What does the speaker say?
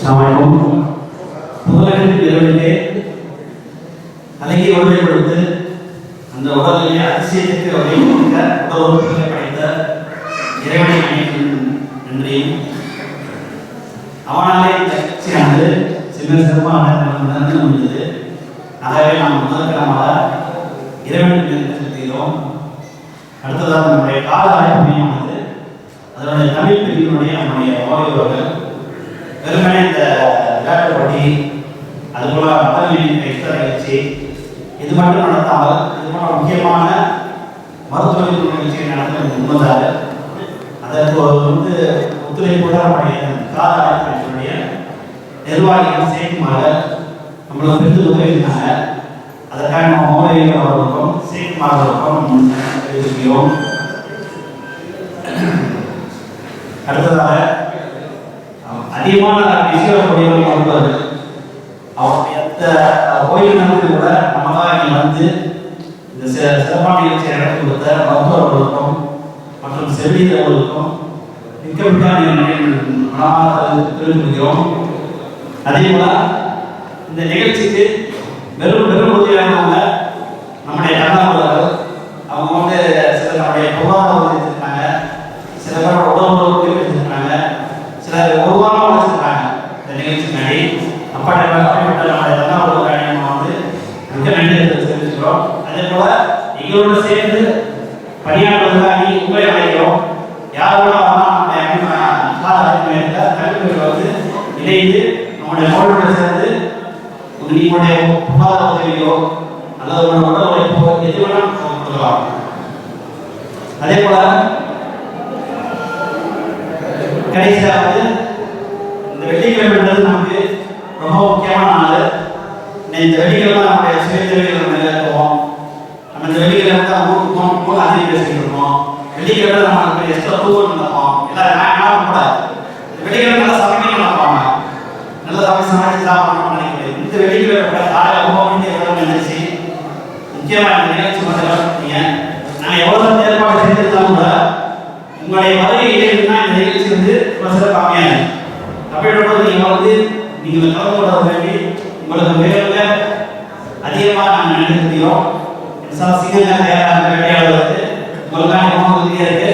Assalamualaikum. முதலில் இரவிலே அழகிய உடலை கொடுத்து அந்த உடலிலே அதிசயத்திற்கு வழிவகுக்க உடல் உறுப்புகளை படைத்த இறைவனை நன்றியும் அவனாலே இந்த கட்சியானது சிறப்பாக நடந்து முடிந்தது. ஆகவே நாம் முதற்கனமாக இறைவனுக்கு செலுத்துகிறோம். அடுத்ததாக நம்முடைய கால ஆய்வுமையானது அதனுடைய தமிழ் பிரிவினுடைய நம்முடைய ஓய்வர்கள் வெறுமனே இந்த விளையாட்டு போட்டி அதுபோல மதங்களின் நிகழ்ச்சி இது மட்டும் நடத்தாமல் இது போல முக்கியமான மருத்துவ நிகழ்ச்சியை நடத்த முன்னதாக அதற்கு ஒத்துழைப்போட நம்முடைய கால ஆய்வுடைய நிர்வாகிகள் சேர்க்குமாக நம்மளை பெற்று உதவினாங்க. அதற்காக நம்ம மோதல் அவர்களுக்கும் சேர்க்குமார்களுக்கும் தெரிவிக்கிறோம். அடுத்ததாக அதிகமான விஷயங்கள் வருவது அவருடைய கோயில் நடந்து கூட நமக்காக இங்கே வந்து இந்த சிறப்பான நிகழ்ச்சியை நடத்தி கொடுத்த மருத்துவர்களுக்கும் மற்றும் செவிலியர்களுக்கும் மிக்க தெரிவிக்கிறோம். அதே போல இந்த நிகழ்ச்சிக்கு வெறும் உதவியானவங்க நம்முடைய கண்ணாளர்கள் அவங்க வந்து சில நம்முடைய பொருளாதாரம் வச்சிருக்காங்க, சில பேரோட உடம்பு வச்சிருக்காங்க, சிலர் ஒரு வாரம் வச்சிருக்காங்க இந்த நிகழ்ச்சிக்காண்டி. அப்படிப்பட்ட நம்முடைய கண்ணாளர்கள் நம்ம வந்து மிக நன்றி தெரிவிக்கிறோம். அதே போல எங்களோட சேர்ந்து பணியாற்றுவதற்காக உங்களை அழைக்கிறோம். யாரோட கல்விகள் வந்து இணைந்து நம்முடைய மோடோட சேர்ந்து நீங்களுடைய பொருளாதார உதவியோ அல்லது உடல் உழைப்போ எது வேணாலும் கொடுக்கலாம். அதே போல கடைசியாக இந்த வெள்ளிக்கிழமைன்றது நமக்கு ரொம்ப முக்கியமான நாள். இந்த வெள்ளிக்கிழமை நம்முடைய சுயதொழில்கள் நிறைவேற்றுவோம். நம்ம இந்த வெள்ளிக்கிழமை தான் ஊருக்கு அதிகம் பேசிட்டு இருக்கோம். வெள்ளிக்கிழமை நம்ம எக்ஸ்ட்ரா தூக்கம் நடப்போம். எல்லாரும் கூட வெள்ளிக்கிழமை நல்லா சமைக்க நடப்பாங்க, நல்ல சமைச்சு சாப்பிடணும்னு நினைக்கிறேன். இந்த வெள்ளிக்கிழமை காலையில் 9 மணிக்கு எவ்வளோ நினைச்சு முக்கியமாக இந்த நிகழ்ச்சி பார்த்தீங்க. நாங்கள் எவ்வளோ ஏற்பாடு செஞ்சிருந்தாலும் கூட உங்களுடைய வருகை இல்லைன்னா இந்த நிகழ்ச்சி வந்து ரொம்ப சிறப்பாமையாது. அப்படின்றபோது நீங்கள் கலந்து கொள்ள வேண்டி உங்களுக்கு மேல அதிகமாக நாங்கள் நினைக்கிறோம். சீக்கிரம் தயாராக வேண்டியாளர்களுக்கு உங்களுக்கான உதவியாக இருக்கு.